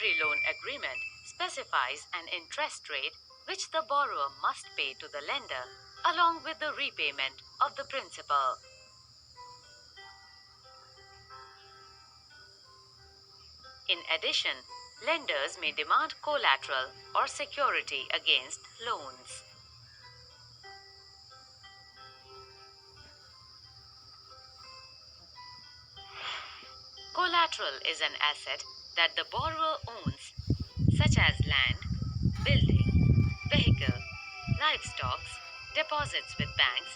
Every loan agreement specifies an interest rate which the borrower must pay to the lender along with the repayment of the principal. In addition, lenders may demand collateral or security against loans. Collateral is an asset that the borrower owns, such as land, building, vehicle, livestock, deposits with banks,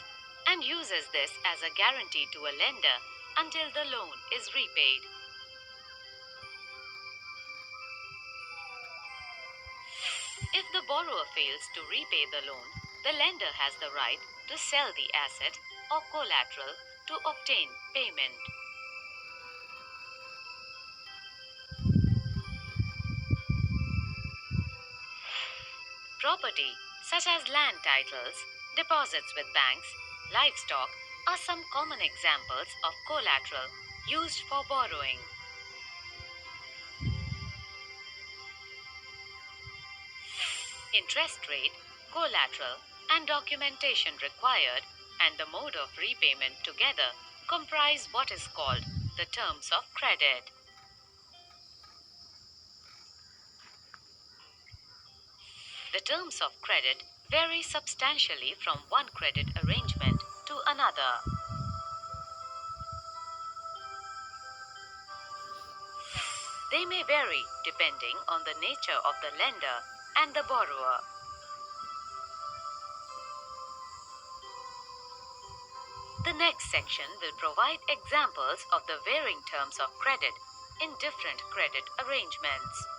and uses this as a guarantee to a lender until the loan is repaid. If the borrower fails to repay the loan, the lender has the right to sell the asset or collateral to obtain payment. Property, such as land titles, deposits with banks, livestock, are some common examples of collateral used for borrowing. Interest rate, collateral, and documentation required, and the mode of repayment together comprise what is called the terms of credit. The terms of credit vary substantially from one credit arrangement to another. They may vary depending on the nature of the lender and the borrower. The next section will provide examples of the varying terms of credit in different credit arrangements.